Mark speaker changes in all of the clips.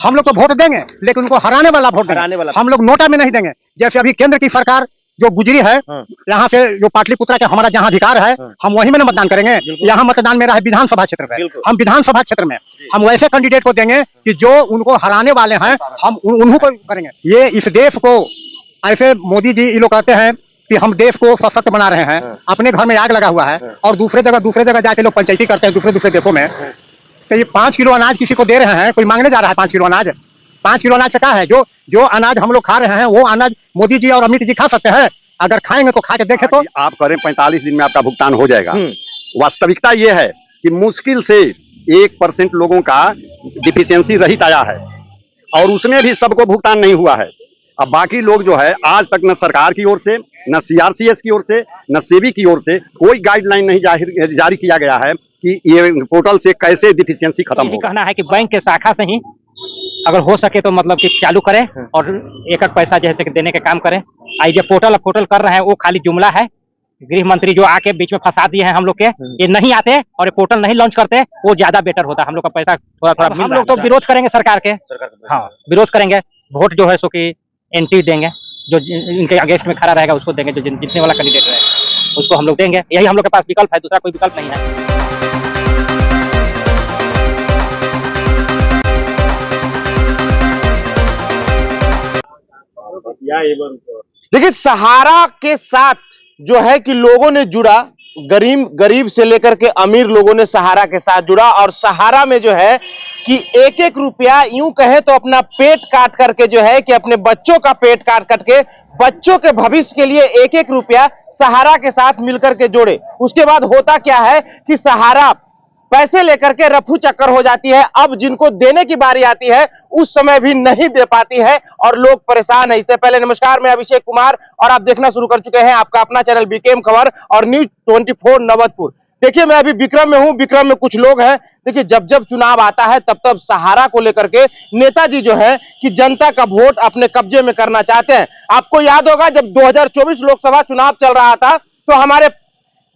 Speaker 1: हम लोग तो वोट देंगे, लेकिन उनको हराने वाला वोट देंगे। हम लोग नोटा में नहीं देंगे। जैसे अभी केंद्र की सरकार जो गुजरी है, यहाँ से जो पाटलिपुत्रा के हमारा जहाँ अधिकार है, हम वही में मतदान करेंगे। यहाँ मतदान मेरा है विधानसभा क्षेत्र में। हम विधानसभा क्षेत्र में हम वैसे कैंडिडेट को देंगे कि जो उनको हराने वाले हैं, हम उन्हीं को करेंगे। ये इस देश को ऐसे मोदी जी ये लोग कहते हैं कि हम देश को सशक्त बना रहे हैं, अपने घर में आग लगा हुआ है और दूसरे जगह जाके लोग पंचायती करते हैं दूसरे देशों में। तो ये 5 किलो अनाज किसी को दे रहे हैं, कोई मांगने जा रहा है 5 किलो अनाज। 5 किलो अनाज से क्या है? जो अनाज हम लोग खा रहे हैं वो अनाज मोदी जी और अमित जी खा सकते हैं। अगर खाएंगे तो खा के देखे तो
Speaker 2: आप करें 45 दिन में आपका भुगतान हो जाएगा। वास्तविकता ये है कि मुश्किल से 1% लोगों का डिफिशियंसी रहित आया है और उसमें भी सबको भुगतान नहीं हुआ है। अब बाकी लोग जो है आज तक न सरकार की ओर से, न सीआरसीएस की ओर से, न सेबी की ओर से कोई गाइडलाइन नहीं जारी किया गया है कि ये पोर्टल से कैसे डिफिशियंसी खत्म हो।
Speaker 3: कहना है कि बैंक के शाखा से ही अगर हो सके तो मतलब कि चालू करें और एक पैसा जैसे कि देने के काम करें। आई जो पोर्टल कर रहे हैं वो खाली जुमला है। गृह मंत्री जो आके बीच में फंसा दिए हैं हम लोग के, ये नहीं आते और ये पोर्टल नहीं लॉन्च करते, वो ज्यादा बेटर होता। हम लोग का पैसा थोड़ा हम लोग तो विरोध करेंगे सरकार के। हाँ, विरोध करेंगे। वोट जो है सो कि एंटी देंगे, जो इनके अगेंस्ट में खड़ा रहेगा उसको देंगे, जो जीतने वाला कैंडिडेट रहेगा उसको हम लोग देंगे। यही हम लोग के पास विकल्प है, दूसरा कोई विकल्प नहीं है।
Speaker 4: देखिए, सहारा के साथ जो है कि लोगों ने जुड़ा, गरीब से लेकर के अमीर लोगों ने सहारा के साथ जुड़ा और सहारा में जो है कि एक एक रुपया यूं कहे तो अपना पेट काट करके जो है कि अपने बच्चों का पेट काट करके बच्चों के भविष्य के लिए एक एक रुपया सहारा के साथ मिलकर के जोड़े। उसके बाद होता क्या है कि सहारा पैसे लेकर के रफू चक्कर हो जाती है। अब जिनको देने की बारी आती है उस समय भी नहीं दे पाती है और लोग परेशान है। इससे पहले नमस्कार, मैं अभिषेक कुमार और आप देखना शुरू कर चुके हैं आपका अपना चैनल बीकेएम खबर और न्यूज 24 नवतपुर। देखिए, मैं अभी विक्रम में हूं। विक्रम में कुछ लोग हैं। देखिए, जब चुनाव आता है तब सहारा को लेकर के नेताजी जो है कि जनता का वोट अपने कब्जे में करना चाहते हैं। आपको याद होगा जब 2024 लोकसभा चुनाव चल रहा था तो हमारे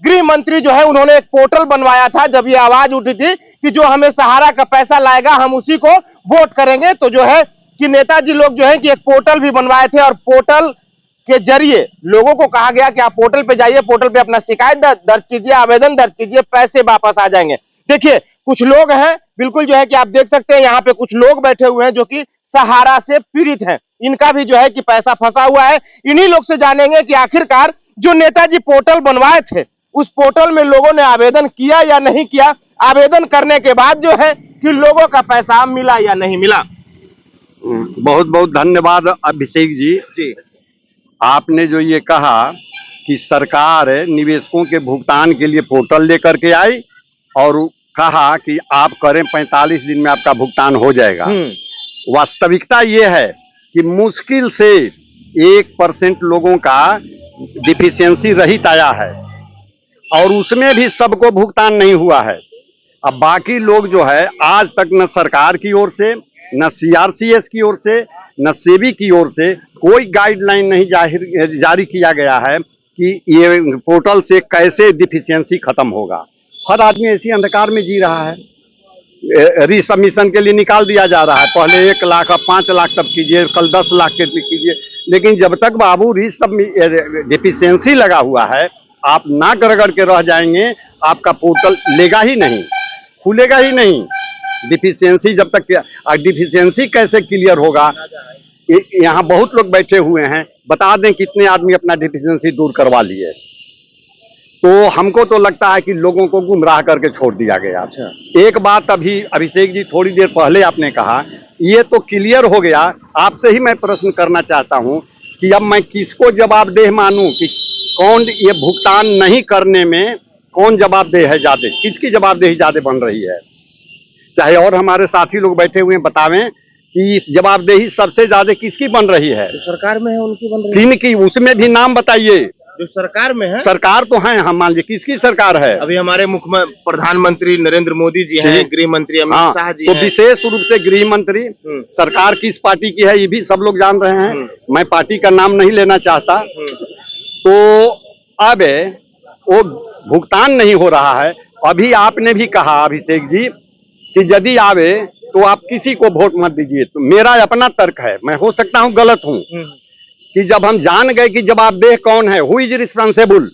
Speaker 4: गृह मंत्री जो है उन्होंने एक पोर्टल बनवाया था। जब ये आवाज उठी थी कि जो हमें सहारा का पैसा लाएगा हम उसी को वोट करेंगे, तो जो है कि नेताजी लोग जो है कि एक पोर्टल भी बनवाए थे और पोर्टल के जरिए लोगों को कहा गया कि आप पोर्टल पे जाइए, पोर्टल पे अपना शिकायत दर्ज कीजिए, आवेदन दर्ज कीजिए, पैसे वापस आ जाएंगे। देखिए, कुछ लोग हैं, बिल्कुल जो है कि आप देख सकते हैं यहाँ पे कुछ लोग बैठे हुए हैं जो कि सहारा से पीड़ित हैं। इनका भी जो है कि पैसा फंसा हुआ है। इन्हीं लोग से जानेंगे कि आखिरकार जो नेताजी पोर्टल बनवाए थे उस पोर्टल में लोगों ने आवेदन किया या नहीं किया, आवेदन करने के बाद जो है कि लोगों का पैसा मिला या नहीं मिला।
Speaker 2: बहुत बहुत धन्यवाद अभिषेक जी। आपने जो ये कहा कि सरकार निवेशकों के भुगतान के लिए पोर्टल लेकर के आई और कहा कि आप करें 45 दिन में आपका भुगतान हो जाएगा। वास्तविकता ये है कि मुश्किल से 1% लोगों का डिफिशियंसी रहित आया है और उसमें भी सबको भुगतान नहीं हुआ है। अब बाकी लोग जो है आज तक न सरकार की ओर से, न सीआरसीएस की ओर से, न सेबी की ओर से कोई गाइडलाइन नहीं जारी किया गया है कि ये पोर्टल से कैसे डिफिशियंसी खत्म होगा। हर आदमी ऐसी अंधकार में जी रहा है। रीसबमिशन के लिए निकाल दिया जा रहा है, पहले 1 लाख अब 5 लाख तक कीजिए, कल 10 लाख के कीजिए, लेकिन जब तक बाबू डिफिशियंसी लगा हुआ है आप नाक रगड़ के रह जाएंगे, आपका पोर्टल लेगा ही नहीं, खुलेगा ही नहीं। डिफिशियंसी जब तक, डिफिशियंसी कैसे क्लियर होगा? यहाँ बहुत लोग बैठे हुए हैं, बता दें कितने आदमी अपना डिफिशियंसी दूर करवा लिए। तो हमको तो लगता है कि लोगों को गुमराह करके छोड़ दिया गया। एक बात अभी अभिषेक जी थोड़ी देर पहले आपने कहा, ये तो क्लियर हो गया। आपसे ही मैं प्रश्न करना चाहता हूँ कि अब मैं किसको जवाबदेह मानूं कि कौन ये भुगतान नहीं करने में कौन जवाबदेह है ज्यादा, किसकी जवाबदेही ज्यादा बन रही है? चाहे और हमारे साथी लोग बैठे हुए हैं, बतावें कि इस जवाबदेही सबसे ज्यादा किसकी बन रही है?
Speaker 4: तो सरकार में है, उनकी बन रही है।
Speaker 2: किन की? उसमें भी नाम बताइए।
Speaker 4: जो सरकार में है,
Speaker 2: सरकार तो है, हम मान लीजिए किसकी सरकार है?
Speaker 4: अभी हमारे प्रधानमंत्री नरेंद्र मोदी जी हैं, गृह मंत्री अमित शाह जी
Speaker 2: तो विशेष रूप से गृह मंत्री। सरकार किस पार्टी की है ये भी सब लोग जान रहे हैं, मैं पार्टी का नाम नहीं लेना चाहता। तो अब वो भुगतान नहीं हो रहा है। अभी आपने भी कहा अभिषेक जी कि यदि आवे तो आप किसी को वोट मत दीजिए। तो मेरा अपना तर्क है, मैं हो सकता हूं गलत हूं, कि जब हम जान गए कि जवाबदेह कौन है, हु इज रिस्पॉन्सिबल,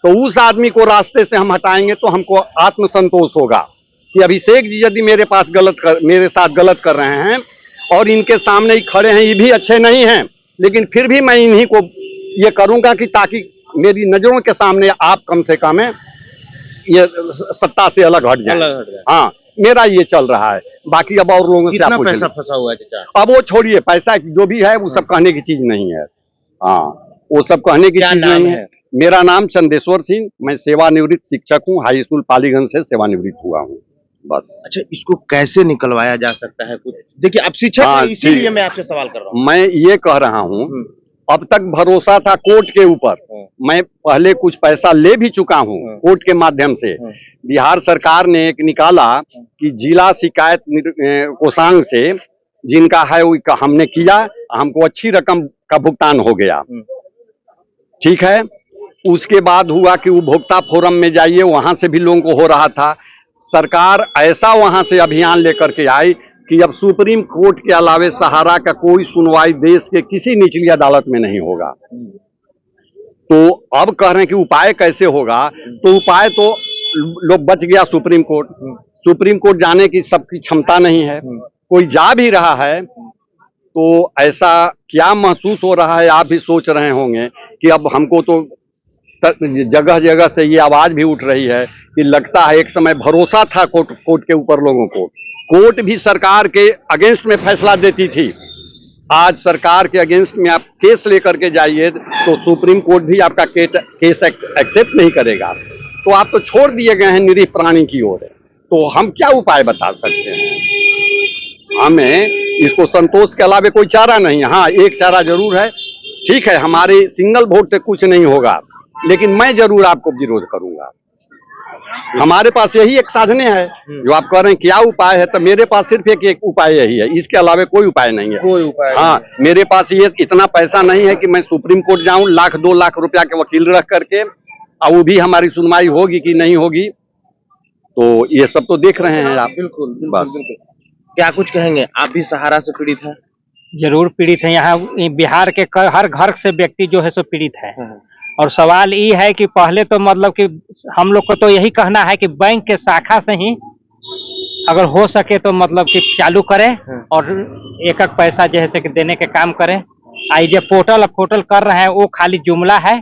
Speaker 2: तो उस आदमी को रास्ते से हम हटाएंगे तो हमको आत्मसंतोष होगा कि अभिषेक जी यदि मेरे साथ गलत कर रहे हैं और इनके सामने ही खड़े हैं, ये भी अच्छे नहीं हैं, लेकिन फिर भी मैं इन्हीं को ये करूंगा कि ताकि मेरी नजरों के सामने आप कम से कम ये सत्ता से अलग हट जाए। हाँ, मेरा ये चल रहा है। बाकी अब और लोगों से आप पूछ
Speaker 4: पैसा फंसा हुआ है चाचा?
Speaker 2: अब वो छोड़िए, पैसा जो भी है वो सब कहने की चीज नहीं है। हाँ, वो सब कहने की चीज नहीं है। मेरा नाम चंदेश्वर सिंह, मैं सेवानिवृत्त शिक्षक हूँ, हाई स्कूल पालीगंज से सेवानिवृत्त हुआ हूँ बस।
Speaker 4: अच्छा, इसको कैसे निकलवाया जा सकता है कुछ? देखिए, अब शिक्षक हैं, इसीलिए मैं आपसे सवाल कर रहा हूँ।
Speaker 2: मैं ये कह रहा हूँ, अब तक भरोसा था कोर्ट के ऊपर, मैं पहले कुछ पैसा ले भी चुका हूँ कोर्ट के माध्यम से। बिहार सरकार ने एक निकाला कि जिला शिकायत कोषांग से जिनका है वो हमने किया, हमको अच्छी रकम का भुगतान हो गया, ठीक है। उसके बाद हुआ कि उपभोक्ता फोरम में जाइए, वहां से भी लोगों को हो रहा था। सरकार ऐसा वहां से अभियान लेकर के आई कि अब सुप्रीम कोर्ट के अलावे सहारा का कोई सुनवाई देश के किसी निचली अदालत में नहीं होगा। तो अब कह रहे हैं कि उपाय कैसे होगा, तो उपाय तो लोग बच गया सुप्रीम कोर्ट। सुप्रीम कोर्ट जाने की सबकी क्षमता नहीं है, कोई जा भी रहा है तो ऐसा क्या महसूस हो रहा है, आप भी सोच रहे होंगे कि अब हमको तो जगह जगह से ये आवाज भी उठ रही है कि लगता है एक समय भरोसा था कोर्ट के ऊपर लोगों को, कोर्ट भी सरकार के अगेंस्ट में फैसला देती थी। आज सरकार के अगेंस्ट में आप केस लेकर के जाइए तो सुप्रीम कोर्ट भी आपका केस एक्सेप्ट नहीं करेगा। तो आप तो छोड़ दिए गए हैं निरीह प्राणी की ओर। तो हम क्या उपाय बता सकते हैं? हमें इसको संतोष के अलावा कोई चारा नहीं है। हाँ, एक चारा जरूर है, ठीक है, हमारे सिंगल वोट से कुछ नहीं होगा, लेकिन मैं जरूर आपको विरोध करूंगा। हमारे पास यही एक साधने है जो आप कह रहे हैं क्या उपाय है, तो मेरे पास सिर्फ एक उपाय यही है, इसके अलावा कोई उपाय नहीं है।
Speaker 4: कोई उपाय
Speaker 2: हाँ, मेरे पास ये इतना पैसा नहीं है कि मैं सुप्रीम कोर्ट जाऊं 1-2 लाख रुपया के वकील रख करके, और वो भी हमारी सुनवाई होगी कि नहीं होगी, तो ये सब तो देख रहे हैं आप।
Speaker 4: बिल्कुल, बिल्कुल। क्या कुछ कहेंगे? आप भी सहारा से पीड़ित हैं?
Speaker 3: जरूर पीड़ित है। यहाँ बिहार के हर घर से व्यक्ति जो है सो पीड़ित है। और सवाल ये है कि पहले तो मतलब कि हम लोग को तो यही कहना है कि बैंक के शाखा से ही अगर हो सके तो मतलब कि चालू करें और एक पैसा जैसे कि देने के काम करें। आई जो पोर्टल कर रहे हैं वो खाली जुमला है।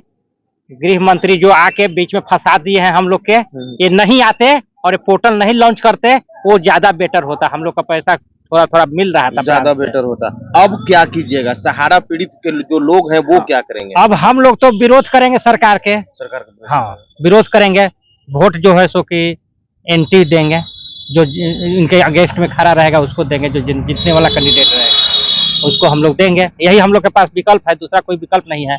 Speaker 3: गृह मंत्री जो आके बीच में फंसा दिए हैं हम लोग के, ये नहीं आते और ये पोर्टल नहीं लॉन्च करते, वो ज्यादा बेटर होता। हम लोग का पैसा थोड़ा थोड़ा मिल रहा था,
Speaker 4: ज्यादा बेटर होता। अब क्या कीजिएगा? सहारा पीड़ित के जो लोग हैं वो क्या करेंगे?
Speaker 3: अब हम लोग तो विरोध करेंगे सरकार के। हाँ, विरोध करेंगे। वोट जो है सो कि एंटी देंगे, जो इनके अगेंस्ट में खड़ा रहेगा उसको देंगे, जो जीतने वाला कैंडिडेट रहेगा उसको हम लोग देंगे। यही हम लोग के पास विकल्प है, दूसरा कोई विकल्प नहीं है।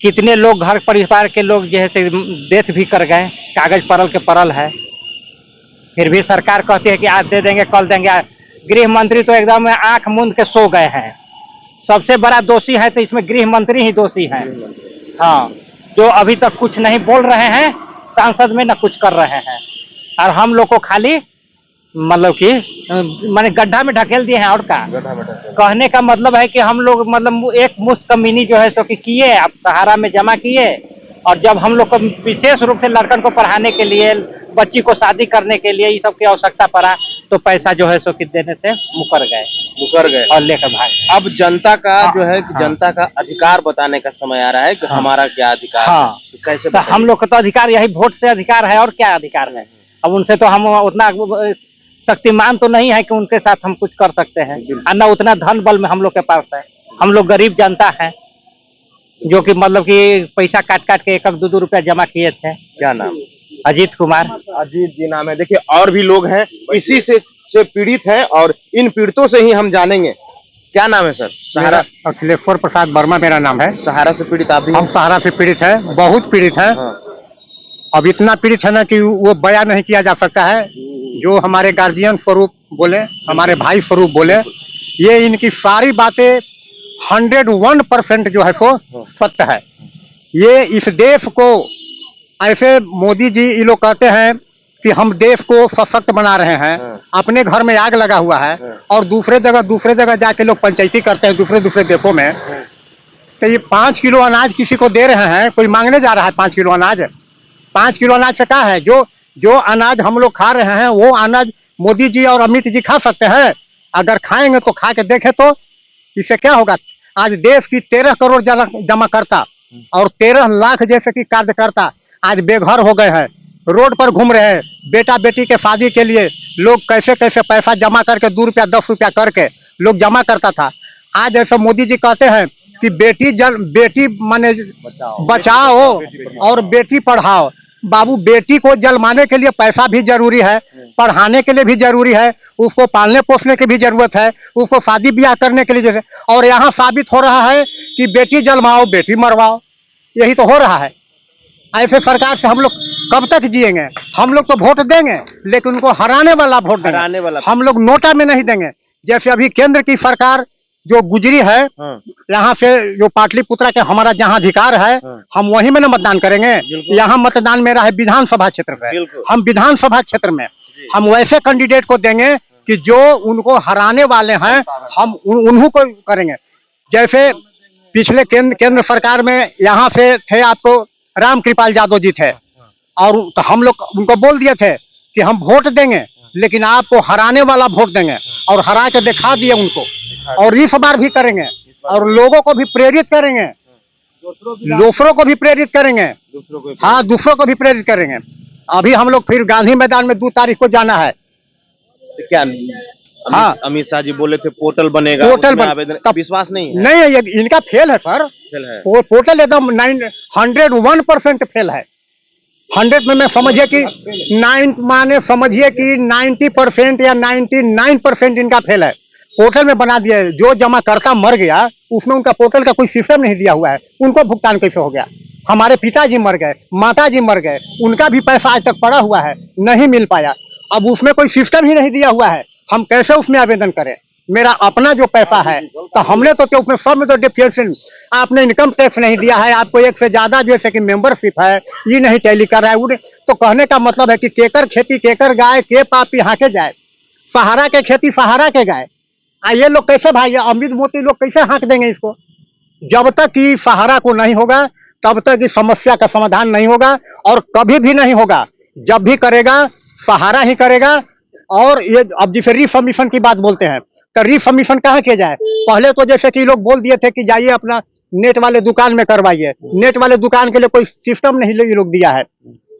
Speaker 3: कितने लोग घर परिवार के लोग जैसे डेथ भी कर गए, कागज परल के परल है, फिर भी सरकार कहती है कि आज दे देंगे कल देंगे। गृह मंत्री तो एकदम आंख मूंद के सो गए हैं। सबसे बड़ा दोषी है तो इसमें गृह मंत्री ही दोषी है। हाँ, जो अभी तक कुछ नहीं बोल रहे हैं, सांसद में न कुछ कर रहे हैं, और हम लोग को खाली मतलब कि माने गड्ढा में ढकेल दिए हैं। और का कहने का मतलब है कि हम लोग मतलब एक मुफ्त कमीनी जो है सो कि किए, अब सहारा में जमा किए, और जब हम लोग को विशेष रूप से लड़कन को पढ़ाने के लिए, बच्ची को शादी करने के लिए ये सब की आवश्यकता पड़ा, तो पैसा जो है सो कि देने से मुकर गए और लेकर भाग।
Speaker 4: अब जनता का जो है कि जनता का अधिकार बताने का समय आ रहा है कि हमारा क्या अधिकार है, तो कैसे
Speaker 3: तो हम लोग का तो अधिकार यही वोट से अधिकार है, और क्या अधिकार है। अब उनसे तो हम उतना शक्तिमान तो नहीं है कि उनके साथ हम कुछ कर सकते हैं, और न उतना धन बल में हम लोग के पास है। हम लोग गरीब जनता है जो कि मतलब कि पैसा काट के 1-2 रुपया जमा किए थे।
Speaker 4: क्या नाम?
Speaker 3: अजीत कुमार।
Speaker 4: अजीत जी नाम है। देखिए, और भी लोग हैं इसी से पीड़ित हैं, और इन पीड़ितों से ही हम जानेंगे। क्या नाम है सर? सहारा
Speaker 1: अखिलेश्वर प्रसाद वर्मा मेरा नाम है।
Speaker 4: सहारा से पीड़ित आप भी?
Speaker 1: हम सहारा से पीड़ित है, बहुत पीड़ित है। अब इतना पीड़ित है ना कि वो बयान नहीं किया जा सकता है। जो हमारे गार्जियन स्वरूप बोले, हमारे भाई स्वरूप बोले, ये इनकी सारी बातें 101% जो है सो सत्य है। ये इस देश को ऐसे मोदी जी ये लोग कहते हैं कि हम देश को सशक्त बना रहे हैं, अपने घर में आग लगा हुआ है और दूसरे जगह जाके लोग पंचायती करते हैं दूसरे देशों में। तो ये 5 किलो अनाज किसी को दे रहे हैं, कोई मांगने जा रहा है 5 किलो अनाज। 5 किलो अनाज से क्या है? जो अनाज हम लोग खा रहे हैं वो अनाज मोदी जी और अमित जी खा सकते हैं। अगर खाएंगे तो खा के देखें तो इससे क्या होगा। आज देश की 13 करोड़ जमा करता और 13 लाख जैसे कि कार्यकर्ता आज बेघर हो गए हैं, रोड पर घूम रहे हैं। बेटा बेटी के शादी के लिए लोग कैसे कैसे पैसा जमा करके 2 रुपया 10 रुपया करके लोग जमा करता था। आज ऐसा मोदी जी कहते हैं कि बेटी माने बचाओ और बेटी पढ़ाओ। बाबू, बेटी को जन्माने के लिए पैसा भी जरूरी है, पढ़ाने के लिए भी जरूरी है, उसको पालने पोसने की भी जरूरत है, उसको शादी ब्याह करने के लिए जैसे। और यहाँ साबित हो रहा है कि बेटी जन्माओ बेटी मरवाओ, यही तो हो रहा है। ऐसे सरकार से हम लोग कब तक जिएंगे? हम लोग तो वोट देंगे लेकिन उनको हराने वाला वोट देंगे, हम लोग नोटा में नहीं देंगे। जैसे अभी केंद्र की सरकार जो गुजरी है, यहाँ से जो पाटलिपुत्रा के हमारा जहाँ अधिकार है, हम वहीं में न मतदान करेंगे। यहाँ मतदान मेरा है विधानसभा क्षेत्र पे, हम विधानसभा क्षेत्र में हम वैसे कैंडिडेट को देंगे कि जो उनको हराने वाले हैं, हम उन्हीं को करेंगे। जैसे पिछले केंद्र सरकार में यहाँ से थे आपको राम कृपाल यादव जी थे, और तो हम लोग उनको बोल दिए थे कि हम वोट देंगे लेकिन आपको हराने वाला वोट देंगे, और हरा के दिखा दिए उनको। और इस बार भी करेंगे और लोगों को भी प्रेरित करेंगे, दूसरों को भी प्रेरित करेंगे। हाँ, दूसरों को भी प्रेरित करेंगे। अभी हम लोग फिर गांधी मैदान में 2 तारीख को जाना है।
Speaker 4: तो क्या
Speaker 1: हाँ,
Speaker 4: अमित शाह जी बोले थे पोर्टल बनेगा,
Speaker 1: पोर्टल
Speaker 4: आवेदन विश्वास नहीं है?
Speaker 1: नहीं, ये इनका फेल है सर। पोर्टल एकदम 101% फेल है। 100 में मैं समझिए कि 90% या 99% इनका फेल है। पोर्टल में बना दिया है, जो जमा करता मर गया उसमें उनका पोर्टल का कोई सिस्टम नहीं दिया हुआ है, उनको भुगतान कैसे हो गया? हमारे पिताजी मर गए, माताजी मर गए, उनका भी पैसा आज तक पड़ा हुआ है, नहीं मिल पाया। अब उसमें कोई सिस्टम ही नहीं दिया हुआ है, हम कैसे उसमें आवेदन करें? मेरा अपना जो पैसा है तो हमने तो उसमें सब में तो डिफरेंशियल, आपने इनकम टैक्स नहीं दिया है, आपको एक से ज्यादा जैसे कि मेंबरशिप है, ये नहीं टैली कर रहा है। तो कहने का मतलब है कि केकर खेती केकर गाय, के पापी हाँके जाए, सहारा के खेती सहारा के गाय। ये लोग कैसे भाई, अमित मोदी लोग कैसे हाँक देंगे इसको? जब तक कि सहारा को नहीं होगा तब तक इस समस्या का समाधान नहीं होगा, और कभी भी नहीं होगा। जब भी करेगा सहारा ही करेगा। और ये अब जैसे रिफॉर्मेशन की बात बोलते हैं, तो रिफॉर्मेशन कहाँ किया जाए? पहले तो जैसे कि लोग बोल दिए थे कि जाइए अपना नेट वाले दुकान में करवाइए, नेट वाले दुकान के लिए कोई सिस्टम नहीं ये लोग दिया है।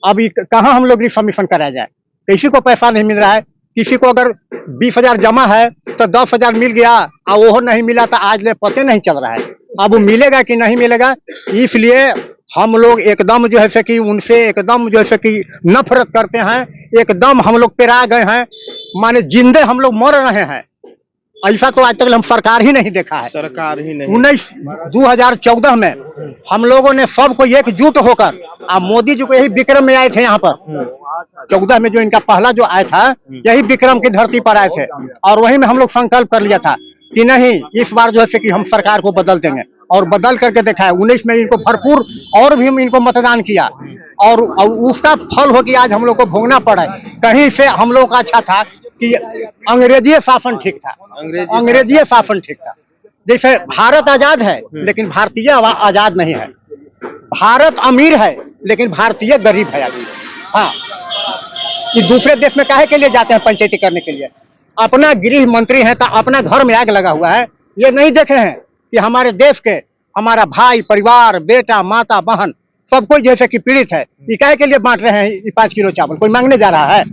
Speaker 1: अब कहाँ हम लोग रिफॉर्मेशन कराया जाए? किसी को पैसा नहीं मिल रहा है। किसी को अगर 20,000 जमा है तो 10,000 मिल गया, और वो नहीं मिला तो आज ले पते नहीं चल रहा है। अब वो मिलेगा कि नहीं मिलेगा, इसलिए हम लोग एकदम जो है कि उनसे एकदम जो है कि नफरत करते हैं। एकदम हम लोग पेरा गए हैं, माने जिंदे हम लोग मर रहे हैं। ऐसा तो आज तक हम सरकार ही नहीं देखा है।
Speaker 4: सरकार ही नहीं।
Speaker 1: 2014 में हम लोगों ने सबको एकजुट होकर, अब मोदी जी को यही विक्रम में आए थे यहाँ पर 14 में, जो इनका पहला जो आया था यही विक्रम की धरती पर आए थे, और वही में हम लोग संकल्प कर लिया था कि नहीं, इस बार जो है कि हम सरकार को बदल देंगे, और बदल करके देखा है। 19 में इनको भरपूर और भी हम इनको मतदान किया, और उसका फल हो कि आज हम लोग को भोगना पड़ा है। कहीं से हम लोग का अच्छा था कि अंग्रेजी शासन ठीक था, अंग्रेजी शासन ठीक था। जैसे भारत आजाद है लेकिन भारतीय आजाद नहीं है। भारत अमीर है लेकिन भारतीय गरीब है अभी। हाँ, ये दूसरे देश में काहे के लिए जाते हैं पंचायती करने के लिए? अपना गृह मंत्री है तो अपना घर में आग लगा हुआ है, ये नहीं देख रहे हैं कि हमारे देश के हमारा भाई परिवार, बेटा माता बहन सब कोई जैसे कि पीड़ित है। ये काहे के लिए बांट रहे हैं? ये 5 किलो चावल कोई मांगने जा रहा है?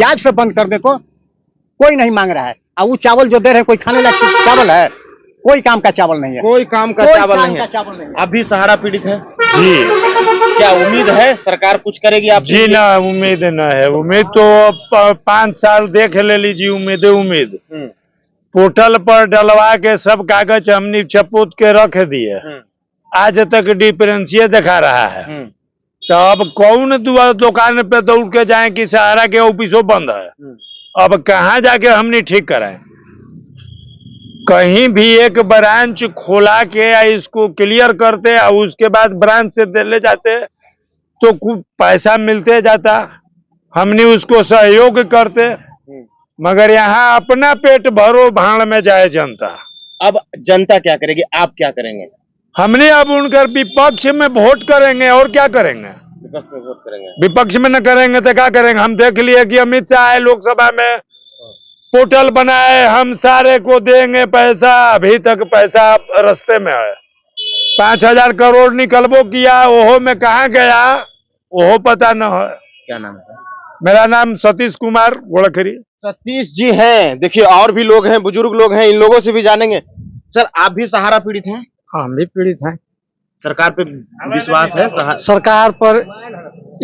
Speaker 1: आज से बंद कर दे तो कोई नहीं मांग रहा है। और वो चावल जो दे रहे हैं कोई खाने लायक चावल है? कोई काम का चावल नहीं है,
Speaker 4: कोई काम का चावल नहीं है। अभी सहारा पीड़ित है
Speaker 5: जी।
Speaker 4: क्या उम्मीद है सरकार कुछ करेगी आप?
Speaker 5: जी ना, उम्मीद न है। उम्मीद तो 5 साल देख ले लीजिए। उम्मीद पोर्टल पर डलवा के सब कागज हमने छपूत के रख दिए, आज तक डिफरेंशियल दिखा रहा है। तो अब कौन दुकान पे दौड़ के जाए कि सहारा के ऑफिसों बंद है? अब कहाँ जाके हमने ठीक कराए? कहीं भी एक ब्रांच खोला के इसको क्लियर करते और उसके बाद ब्रांच से ले जाते तो कुछ पैसा मिलते जाता। हमने उसको सहयोग करते, मगर यहाँ अपना पेट भरो भाड़ में जाए जनता।
Speaker 4: अब जनता क्या करेगी, आप क्या करेंगे?
Speaker 5: हमने अब उनकर विपक्ष में वोट करेंगे, और क्या करेंगे?
Speaker 4: विपक्ष में वोट करेंगे।
Speaker 5: विपक्ष में न करेंगे तो क्या करेंगे? हम देख लिए कि अमित शाह आए लोकसभा में, पोर्टल बनाए, हम सारे को देंगे पैसा, अभी तक पैसा रास्ते में है। 5,000 करोड़ निकलबो किया, ओहो में कहाँ गया ओहो पता न है।
Speaker 4: क्या नाम है?
Speaker 5: मेरा नाम सतीश कुमार गोड़खरी।
Speaker 4: सतीश जी हैं, देखिए और भी लोग हैं, बुजुर्ग लोग हैं, इन लोगों से भी जानेंगे। सर, आप भी सहारा पीड़ित हैं?
Speaker 3: हम भी पीड़ित हैं।
Speaker 4: सरकार पे विश्वास है?
Speaker 3: सरकार पर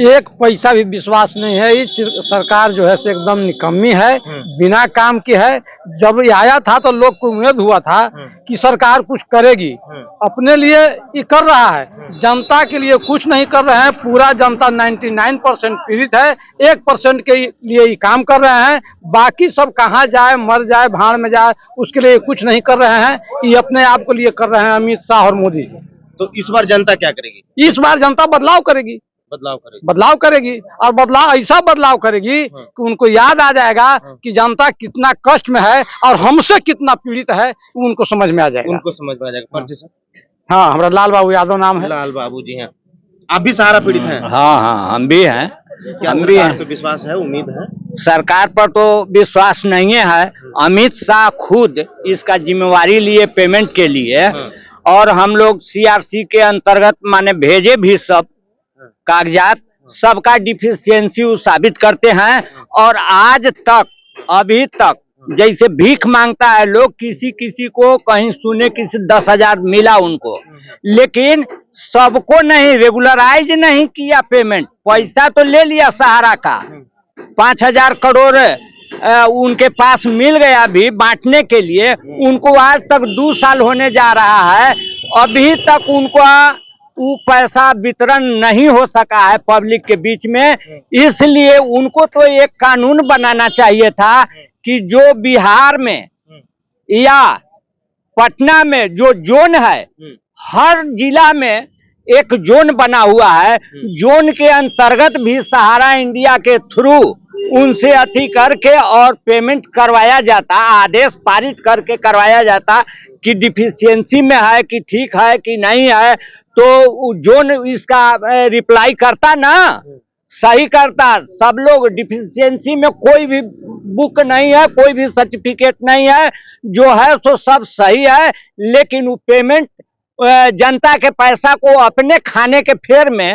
Speaker 3: एक पैसा भी विश्वास नहीं है। इस सरकार जो है से एकदम निकम्मी है, बिना काम की है। जब ये आया था तो लोग को उम्मीद हुआ था कि सरकार कुछ करेगी, अपने लिए ये कर रहा है, जनता के लिए कुछ नहीं कर रहे हैं। पूरा जनता 99% पीड़ित है, 1% के लिए ये काम कर रहे हैं। बाकी सब कहाँ जाए, मर जाए, भाड़ में जाए, उसके लिए कुछ नहीं कर रहे हैं। ये अपने आप के लिए कर रहे हैं अमित शाह और मोदी।
Speaker 4: तो इस बार जनता क्या करेगी?
Speaker 3: इस बार जनता बदलाव करेगी, बदलाव करेगी और बदलाव ऐसा बदलाव करेगी कि उनको याद आ जाएगा कि जनता कितना कष्ट में है और हमसे कितना पीड़ित है, उनको समझ में आ जाएगा।
Speaker 4: उनको समझ में आ जाएगा। परिचय सर?
Speaker 3: हाँ, हमारा लाल बाबू यादव नाम है।
Speaker 4: लाल बाबू जी हैं। आप भी सहारा पीड़ित हैं?
Speaker 6: हाँ, हम भी हैं।
Speaker 4: क्या
Speaker 6: हम भी
Speaker 4: सरकार
Speaker 6: हैं।
Speaker 4: पे विश्वास है, उम्मीद है?
Speaker 6: सरकार पर तो विश्वास नहीं है। अमित शाह खुद इसका जिम्मेवारी लिए पेमेंट के लिए, और हम लोग CRC के अंतर्गत माने भेजे भी सब कागजात, सबका डिफिशियंसी साबित करते हैं। और आज तक, अभी तक जैसे भीख मांगता है लोग, किसी किसी को कहीं सुने किसी 10,000 मिला उनको, लेकिन सबको नहीं रेगुलराइज नहीं किया पेमेंट। पैसा तो ले लिया सहारा का, 5,000 करोड़ उनके पास मिल गया भी बांटने के लिए। उनको आज तक 2 साल होने जा रहा है, अभी तक उनको वो पैसा वितरण नहीं हो सका है पब्लिक के बीच में। इसलिए उनको तो एक कानून बनाना चाहिए था कि जो बिहार में या पटना में जो जोन है, हर जिला में एक जोन बना हुआ है, जोन के अंतर्गत भी सहारा इंडिया के थ्रू उनसे अति करके और पेमेंट करवाया जाता, आदेश पारित करके करवाया जाता कि डिफिशियंसी में है कि ठीक है कि नहीं है। तो जोन इसका रिप्लाई करता ना, सही करता। सब लोग डिफिशियंसी में कोई भी बुक नहीं है, कोई भी सर्टिफिकेट नहीं है, जो है सो सब सही है। लेकिन वो पेमेंट जनता के पैसा को अपने खाने के फेर में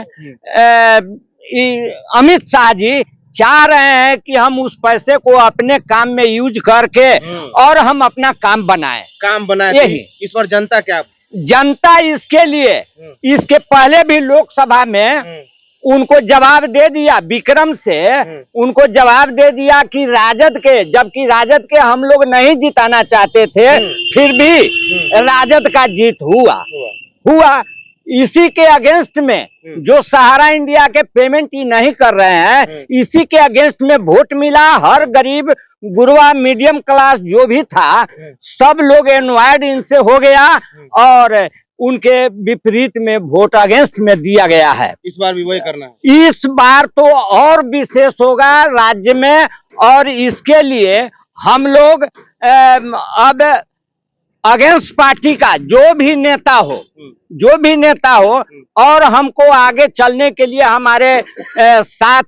Speaker 6: अमित शाह जी चाह रहे हैं कि हम उस पैसे को अपने काम में यूज करके और हम अपना काम बनाएं। यही
Speaker 4: इस बार जनता क्या?
Speaker 6: जनता इसके लिए, इसके पहले भी लोकसभा में उनको जवाब दे दिया, विक्रम से उनको जवाब दे दिया कि राजद के, जबकि राजद के हम लोग नहीं जिताना चाहते थे, फिर भी राजद का जीत हुआ। इसी के अगेंस्ट में जो सहारा इंडिया के पेमेंट ही नहीं कर रहे हैं, इसी के अगेंस्ट में वोट मिला। हर गरीब गुरबा मिडियम क्लास जो भी था, सब लोग एनवायर्ड इनसे हो गया और उनके विपरीत में वोट अगेंस्ट में दिया गया है।
Speaker 4: इस बार भी वही करना है?
Speaker 6: इस बार तो और विशेष होगा राज्य में, और इसके लिए हम लोग अब अगेंस्ट पार्टी का जो भी नेता हो और हमको आगे चलने के लिए हमारे साथ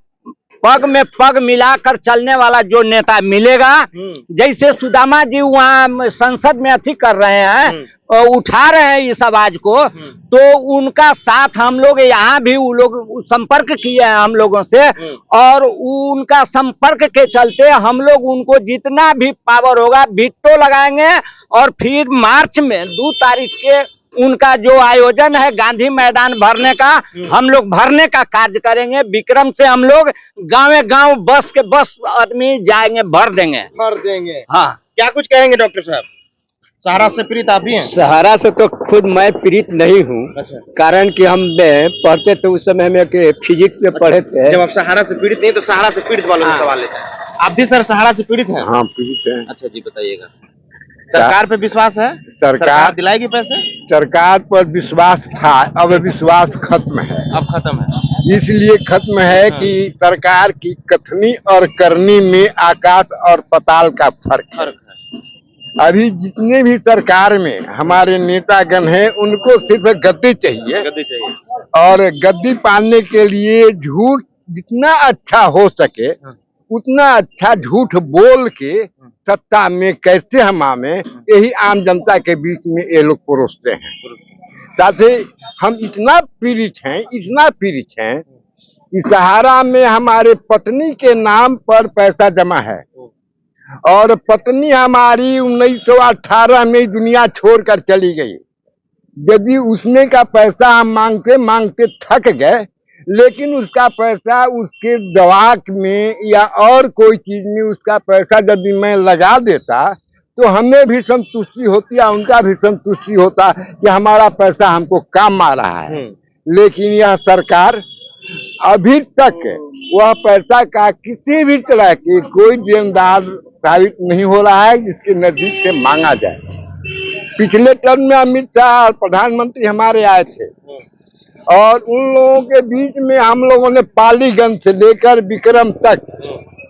Speaker 6: पग में पग मिलाकर चलने वाला जो नेता मिलेगा, जैसे सुदामा जी वहाँ संसद में अथी कर रहे हैं, उठा रहे हैं इस आवाज को, तो उनका साथ हम लोग यहाँ भी वो लोग संपर्क किए हैं हम लोगों से, और उनका संपर्क के चलते हम लोग उनको जितना भी पावर होगा वीटो लगाएंगे। और फिर मार्च में 2 तारीख के उनका जो आयोजन है गांधी मैदान भरने का, हम लोग भरने का कार्य करेंगे। विक्रम से हम लोग गाँव बस के बस आदमी जाएंगे, भर देंगे।
Speaker 4: हाँ, क्या कुछ कहेंगे डॉक्टर साहब? सहारा से पीड़ित आप भी हैं?
Speaker 7: सहारा से तो खुद मैं पीड़ित नहीं हूँ।
Speaker 4: अच्छा।
Speaker 7: कारण कि हम पढ़ते थे उस समय में फिजिक्स में पढ़े थे।
Speaker 4: जब आप सहारा से पीड़ित नहीं तो सहारा से पीड़ित वालों से सवाल लेते हैं। आप भी सर सहारा से पीड़ित हैं?
Speaker 7: हाँ, पीड़ित हैं।
Speaker 4: अच्छा जी, बताइएगा। सरकार पे विश्वास है? सरकार दिलाएगी पैसे?
Speaker 7: सरकार पर विश्वास था, अब विश्वास खत्म है।
Speaker 4: अब खत्म है।
Speaker 8: इसलिए खत्म है कि सरकार की कथनी और करनी में आकाश और पाताल का फर्क है। अभी जितने भी सरकार में हमारे नेतागण हैं उनको सिर्फ गद्दी चाहिए, और गद्दी पाने के लिए झूठ जितना अच्छा हो सके उतना अच्छा झूठ बोल के सत्ता में कैसे हम आवे, यही आम जनता के बीच में ये लोग परोसते हैं। साथ ही हम इतना पीड़ित हैं कि सहारा में हमारे पत्नी के नाम पर पैसा जमा है, और पत्नी हमारी 1918 में दुनिया छोड़कर चली गई। यदि उसने का पैसा हम मांगते मांगते थक गए, लेकिन उसका पैसा उसके दवा में या और कोई चीज में उसका पैसा यदि मैं लगा देता तो हमें भी संतुष्टि होती है, उनका भी संतुष्टि होता कि हमारा पैसा हमको काम आ रहा है। लेकिन यह सरकार अभी तक वह पैसा का किसी भी तरह की कोई देनदार साबित नहीं हो रहा है जिसके नजदीक से मांगा जाए। पिछले टर्म में अमित शाह और प्रधानमंत्री हमारे आए थे, और उन लोगों के बीच में हम लोगों ने पालीगंज से लेकर विक्रम तक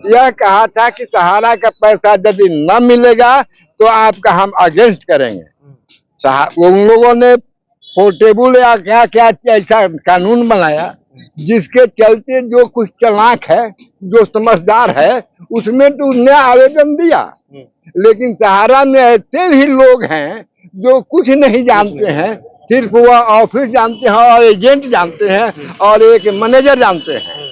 Speaker 8: यह कहा था कि सहारा का पैसा यदि न मिलेगा तो आपका हम अगेंस्ट करेंगे। उन लोगों ने पोर्टेबल या क्या क्या ऐसा कानून बनाया जिसके चलते जो कुछ चालाक है, जो समझदार है, उसमें तो उसने आवेदन दिया। लेकिन सहारा में ऐसे भी लोग हैं जो कुछ नहीं जानते हैं, सिर्फ वह ऑफिस जानते हैं और एजेंट जानते हैं और एक मैनेजर जानते हैं।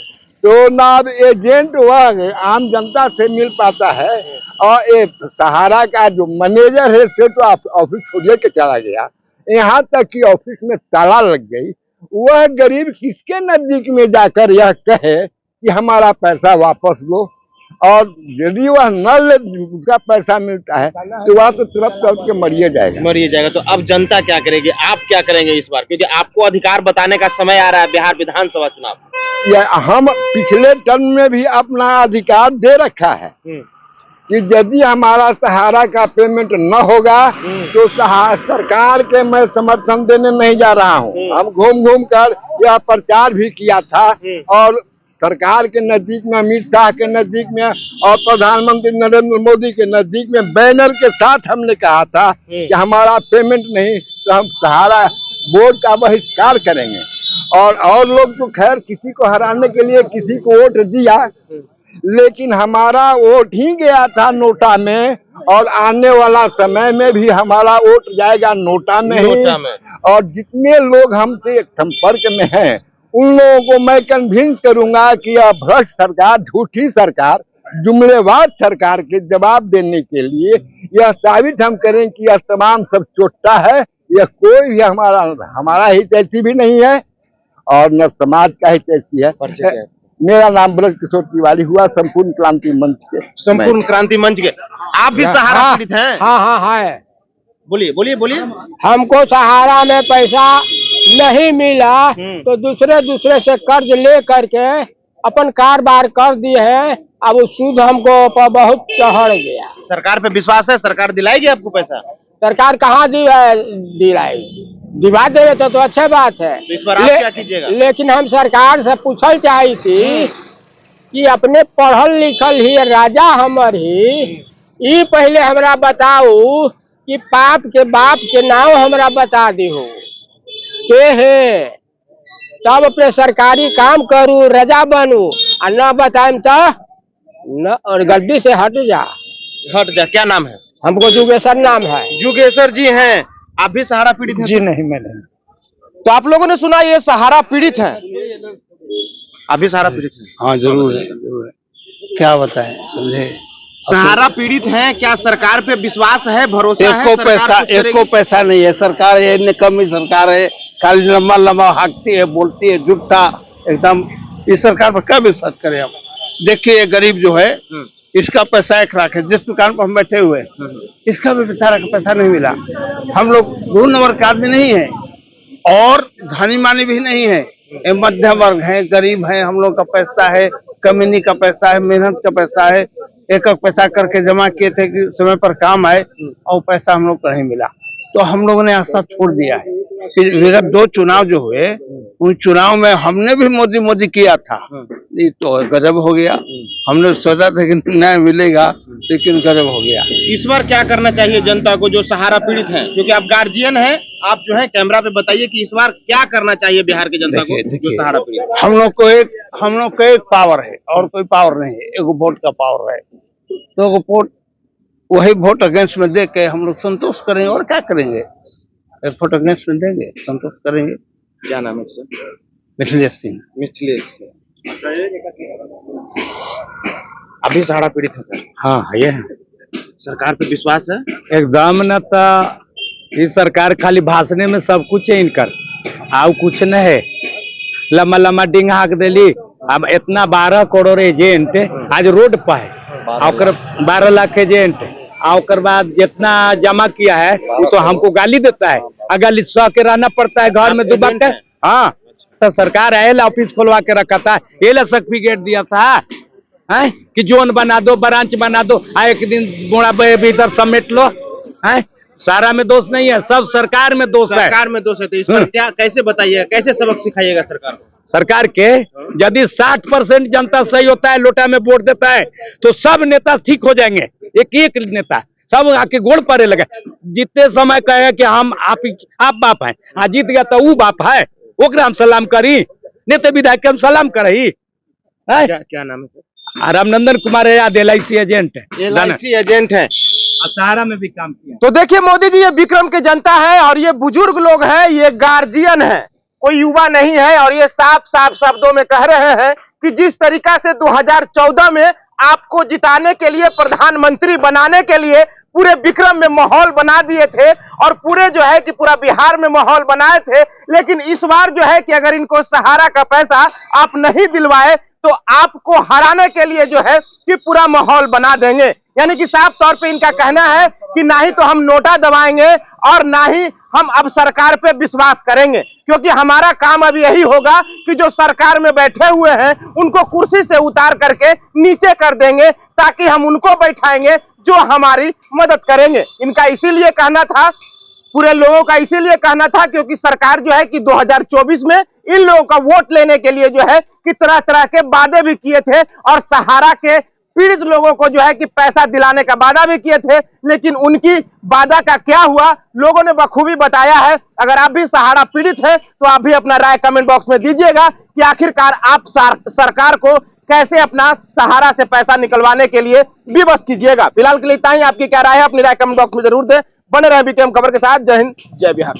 Speaker 8: तो ना एजेंट वह आम जनता से मिल पाता है, और एक सहारा का जो मैनेजर है से तो ऑफिस छोड़ के चला गया, यहाँ तक कि ऑफिस में ताला लग गई। वह गरीब किसके नजदीक में जाकर यह कहे कि हमारा पैसा वापस लो, और यदि वह न ले उसका पैसा मिलता है तो वह तो तुरंत के मरिए जाएगा।
Speaker 4: तो अब जनता क्या करेगी, आप क्या करेंगे इस बार, क्योंकि आपको अधिकार बताने का समय आ रहा है बिहार विधानसभा चुनाव।
Speaker 8: हम पिछले टर्म में भी अपना अधिकार दे रखा है कि यदि हमारा सहारा का पेमेंट न होगा तो सरकार के मैं समर्थन देने नहीं जा रहा हूँ। हम घूम घूम कर यह प्रचार भी किया था, और सरकार के नजदीक में, अमित शाह के नजदीक में और प्रधानमंत्री नरेंद्र मोदी के नजदीक में बैनर के साथ हमने कहा था कि हमारा पेमेंट नहीं तो हम सहारा बोर्ड का बहिष्कार करेंगे। और लोग तो खैर किसी को हराने के लिए किसी को वोट दिया, लेकिन हमारा वोट ही गया था नोटा में, और आने वाला समय में भी हमारा वोट जाएगा नोटा में ही। और जितने लोग हमसे संपर्क में हैं उन लोगों को मैं कन्विंस करूंगा कि यह भ्रष्ट सरकार, झूठी सरकार, जुमलेबाज सरकार के जवाब देने के लिए यह साबित हम करें कि यह तमाम सब चोट्टा है। यह कोई भी हमारा हित ऐसी भी नहीं है और न समाज का हित ऐसी है। मेरा नाम ब्रज किशोर तिवारी हुआ, संपूर्ण क्रांति मंच के।
Speaker 4: संपूर्ण क्रांति मंच के आप भी सहारा पीड़ित हैं?
Speaker 7: हाँ है।
Speaker 4: बोलिए।
Speaker 7: हमको सहारा में पैसा नहीं मिला तो दूसरे से कर्ज ले करके अपन कारोबार कर दिए हैं। अब सूद हमको बहुत चढ़ गया।
Speaker 4: सरकार पे विश्वास है, सरकार दिलाएगी आपको पैसा?
Speaker 7: सरकार कहाँ दिलाएगी? दिवा देवे तो अच्छी बात है।
Speaker 4: तो इस बार आप क्या कीजिएगा?
Speaker 7: लेकिन हम सरकार से पूछल चाही थी कि अपने पढ़ल लिखल ही राजा हमर ही, ये पहले हमरा बताऊ कि पाप के बाप के नाम हमरा बता दी हो के है, तब अपने सरकारी काम करूँ, रजा बनू, और न बताएं तो न, और गद्दी से हट जा।
Speaker 4: क्या नाम है?
Speaker 7: हमको जुगेश्वर नाम है।
Speaker 4: जुगेश्वर जी हैं, आप भी सहारा पीड़ित हैं?
Speaker 1: जी नहीं, मैं नहीं।
Speaker 4: तो आप लोगों ने सुना ये सहारा पीड़ित हैं, अभी सहारा पीड़ित हैं?
Speaker 9: हाँ जरूर है। क्या बताएं, समझे?
Speaker 4: सहारा पीड़ित हैं, क्या सरकार पे विश्वास है, भरोसा है?
Speaker 9: एको पैसा नहीं है। सरकार ये निकम्मी सरकार है, खाली लंबा हाँकती है, बोलती है झूठा एकदम। इस सरकार पर क्या विश्वास करें हम? देखिए ये गरीब जो है इसका पैसा 1 लाख है, जिस दुकान पर हम बैठे हुए इसका भी बेचारा का पैसा नहीं मिला। हम लोग 2 नंबर का आदमी नहीं है और धनी मानी भी नहीं है, मध्यम वर्ग है, गरीब है। हम लोग का पैसा है, कमीनी का पैसा है, मेहनत का पैसा है, एक पैसा करके जमा किए थे कि समय पर काम आए, और पैसा हम लोग को नहीं मिला। तो हम लोगों ने आस्था छोड़ दिया है। फिर विगत 2 चुनाव जो हुए, उन चुनाव में हमने भी मोदी मोदी किया था, ये तो गजब हो गया। हमने सोचा था कि न्याय मिलेगा, लेकिन गजब हो गया।
Speaker 4: इस बार क्या करना चाहिए जनता को जो सहारा पीड़ित है, क्योंकि आप गार्जियन हैं, आप जो है कैमरा पे बताइए कि इस बार क्या करना चाहिए बिहार की जनता को जो सहारा पीड़ित।
Speaker 9: हम लोग को एक पावर है और कोई पावर नहीं है, एक वोट का पावर है। तो वोट, वही वोट अगेंस्ट में दे के हम लोग संतोष करेंगे, और क्या करेंगे। एक वोट अगेंस्ट में देंगे, संतोष करेंगे।
Speaker 4: क्या नाम है सर?
Speaker 9: मिथिलेश सिंह।
Speaker 4: मिथिलेश सिंह अभी सहारा पीड़ित है सर?
Speaker 10: हाँ ये
Speaker 4: सरकार पे विश्वास है
Speaker 10: एकदम न। तो ये सरकार खाली भाषणे में सब कुछ है इनकर, आउ कुछ न है। लम्बा लम्बा डिंग हाक देली। अब इतना 12 करोड़ एजेंट आज रोड पर है, और 12 लाख एजेंट, और बाद जितना जमा किया है वो तो हमको गाली देता है, गाली सह के रहना पड़ता है घर में दुबक के। हाँ, तो सरकार आयल ऑफिस खोलवा के रखा था, ये ला सर्टिफिकेट दिया था है कि जोन बना दो, ब्रांच बना दो, एक दिन बोड़ा भीतर समेट लो है। सारा में दोष नहीं है, सब सरकार में दोष है।
Speaker 4: सरकार में दोष है, तो इस पर क्या कैसे बताइएगा, कैसे सबक सिखाइएगा सरकार को?
Speaker 10: सरकार के यदि 60% जनता सही होता है, लोटा में वोट देता है, तो सब नेता ठीक हो जाएंगे। एक नेता सब आके गोड़ पड़े लगे। जितने समय कहे कि हम आप बाप हैं, जीत गया तो वो बाप है, ओकरा हम सलाम करी, नेता विधायक के हम सलाम करही।
Speaker 4: क्या नाम है सर?
Speaker 10: रामनंदन कुमार याद, LIC एजेंट है,
Speaker 4: LIC एजेंट है,
Speaker 10: सहारा में भी काम किया।
Speaker 4: तो देखिए मोदी जी, ये विक्रम की जनता है और ये बुजुर्ग लोग हैं, ये गार्जियन है, कोई युवा नहीं है। और ये साफ साफ शब्दों में कह रहे हैं कि जिस तरीका से 2014 में आपको जिताने के लिए, प्रधानमंत्री बनाने के लिए पूरे विक्रम में माहौल बना दिए थे, और पूरे जो है कि पूरा बिहार में माहौल बनाए थे, लेकिन इस बार जो है कि अगर इनको सहारा का पैसा आप नहीं दिलवाए तो आपको हराने के लिए जो है कि पूरा माहौल बना देंगे। यानी कि साफ तौर पे इनका कहना है कि ना ही तो हम नोटा दबाएंगे और ना ही हम अब सरकार पे विश्वास करेंगे, क्योंकि हमारा काम अब यही होगा कि जो सरकार में बैठे हुए हैं उनको कुर्सी से उतार करके नीचे कर देंगे, ताकि हम उनको बैठाएंगे जो हमारी मदद करेंगे। इनका इसीलिए कहना था, पूरे लोगों का इसीलिए कहना था, क्योंकि सरकार जो है कि 2024 में इन लोगों का वोट लेने के लिए जो है कि तरह तरह के वादे भी किए थे, और सहारा के पीड़ित लोगों को जो है कि पैसा दिलाने का वादा भी किए थे, लेकिन उनकी वादा का क्या हुआ लोगों ने बखूबी बताया है। अगर आप भी सहारा पीड़ित है तो आप भी अपना राय कमेंट बॉक्स में दीजिएगा कि आखिरकार आप सरकार को कैसे अपना सहारा से पैसा निकलवाने के लिए विवश कीजिएगा। फिलहाल के लिए इतना ही। आपकी क्या राय है, अपनी राय कमेंट बॉक्स में जरूर दें। बने रहे बीकेएम खबर के साथ। जय हिंद, जय बिहार।